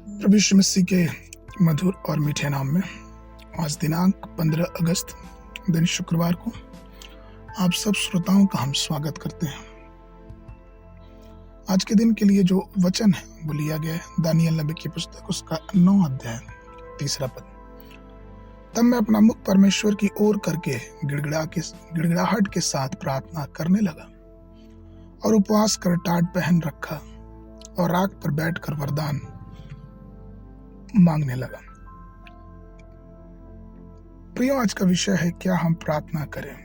प्रभु यीशु मसीह के मधुर और मीठे नाम में आज दिनांक 15 अगस्त दिन शुक्रवार को आप सब श्रोताओं का हम स्वागत करते हैं। आज के दिन के लिए जो वचन है वो लिया गया है दानियल नबी की पुस्तक उसका 9 अध्याय 3 पद। तब मैं अपना मुख परमेश्वर की ओर करके गिड़गिड़ाहट के साथ प्रार्थना करने लगा और उपवास कर टाट पहन रखा और राख पर बैठकर वरदान मांगने लगा। प्रियो, आज का विषय है क्या हम प्रार्थना करें,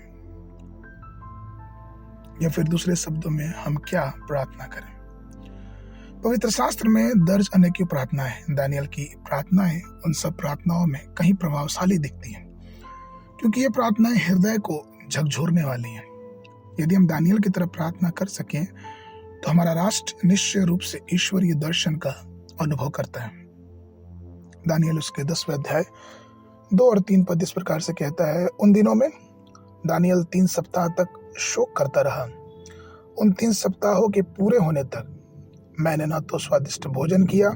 या फिर दूसरे शब्दों में हम क्या प्रार्थना करें। पवित्र शास्त्र में दर्ज अनेक प्रार्थनाएं हैं। दानियल की प्रार्थनाएं उन सब प्रार्थनाओं में कहीं प्रभावशाली दिखती हैं, क्योंकि ये प्रार्थनाएं हृदय को झकझोरने वाली हैं। यदि हम दानियल की तरफ प्रार्थना कर सकें तो हमारा राष्ट्र निश्चय रूप से ईश्वरीय दर्शन का अनुभव करता है। दानियल उसके 10वें अध्याय 2 और 3 पद इस प्रकार से कहता है, उन दिनों में दानियल 3 सप्ताह तक शोक करता रहा। उन 3 सप्ताहों के पूरे होने तक मैंने न तो स्वादिष्ट भोजन किया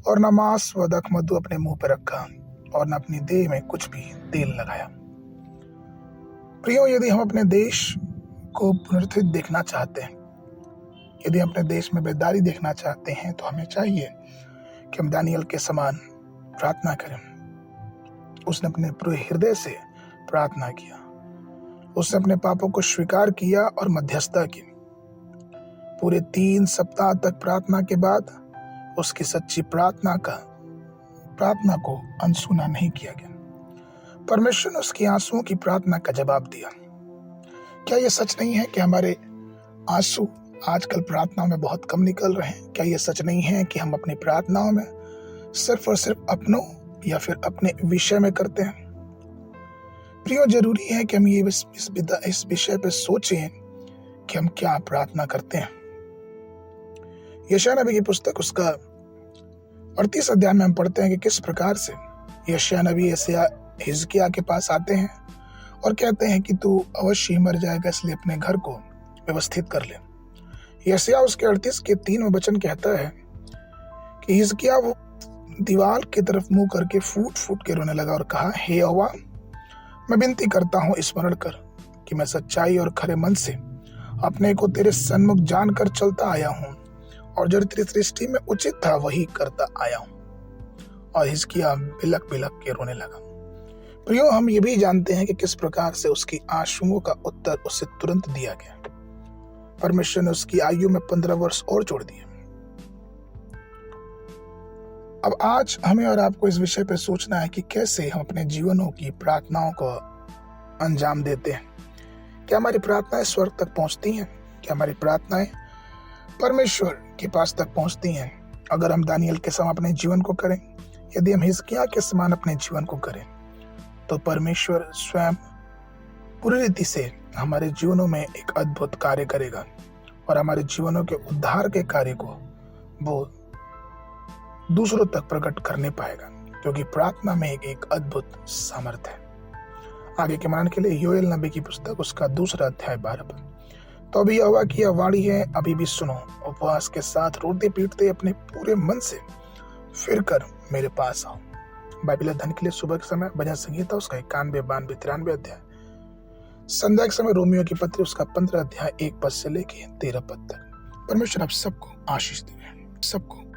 और न मांस व दाखमधु अपने मुंह पर रखा और न अपनी देह में कुछ भी तेल लगाया। प्रियो, यदि हम अपने देश को पुनरुत्थित देखना चाहते हैं, यदि हम अपने देश में बेदारी देखना चाहते हैं, तो हमें चाहिए कि हम दानियल के समान प्रार्थना करें। उसने अपने पूरे हृदय से प्रार्थना किया, उसने अपने पापों को स्वीकार किया और मध्यस्थता की। पूरे 3 सप्ताह तक प्रार्थना के बाद उसकी सच्ची प्रार्थना को अनसुना नहीं किया गया। परमेश्वर ने उसकी आंसुओं की प्रार्थना का जवाब दिया। क्या यह सच नहीं है कि हमारे आंसू आजकल प्रार्थनाओं में बहुत कम निकल रहे हैं? क्या यह सच नहीं है कि हम अपनी प्रार्थनाओं में सिर्फ और सिर्फ अपनों या फिर अपने विषय में करते हैं? प्रियो, जरूरी है कि हम ये इस विषय पे सोचें कि हम क्या प्रार्थना करते हैं। यशायाह नबी की पुस्तक उसका 38 अध्याय में हम पढ़ते हैं कि किस प्रकार से यशायाह नबी हिजकिय्याह के पास आते हैं और कहते हैं कि तू अवश्य ही मर जाएगा, इसलिए अपने घर को व्यवस्थित कर ले। यशायाह उसके 38 के 3 वचन कहता है कि हिजकिय्याह वो दीवार की तरफ मुंह करके फूट फूट के रोने लगा और कहा, हे यहोवा, मैं विनती करता हूँ, स्मरण कर कि मैं सच्चाई और खरे मन से अपने को तेरे सन्मुख जानकर चलता आया हूँ और जो तेरी दृष्टि में उचित था वही करता आया हूँ। और हिजकिय्याह बिलक बिलक के रोने लगा। प्रियो, हम ये भी जानते हैं कि किस प्रकार से उसकी आंसुओं का उत्तर उसे तुरंत दिया गया। परमेश्वर ने उसकी आयु में 15 वर्ष और जोड़ दिए। अब आज हमें और आपको इस विषय पर सोचना है कि कैसे हम अपने जीवनों की प्रार्थनाओं को अंजाम देते हैं। क्या हमारी प्रार्थनाएं स्वर्ग तक पहुंचती हैं? क्या हमारी प्रार्थनाएं परमेश्वर के पास तक पहुंचती हैं? अगर हम दानियल के समान अपने जीवन को करें, यदि हम हिजकिय्याह के समान अपने जीवन को करें, तो परमेश्वर स्वयं पूरी रीति से हमारे जीवनों में एक अद्भुत कार्य करेगा और हमारे जीवनों के उद्धार के कार्य को वो दूसरों तक प्रकट करने पाएगा, क्योंकि प्रार्थना में एक अद्भुत सामर्थ्य है। आगे के मनन के लिए योएल नबी की पुस्तक उसका 2 अध्याय 12 पद। तो अभी यहोवा की यह वाणी है, अभी भी सुनो, उपवास के साथ रोते पीटते अपने पूरे मन से फिर कर मेरे पास आओ। बाइबल अध्ययन के लिए सुबह के समय भजन संगीता उसका 91, 92, 93 अध्याय। संध्या के समय रोमियो की पत्री उसका 15 अध्याय 1 पद से लेके 13 पद तक। परमेश्वर आप सबको आशीष देवे, सबको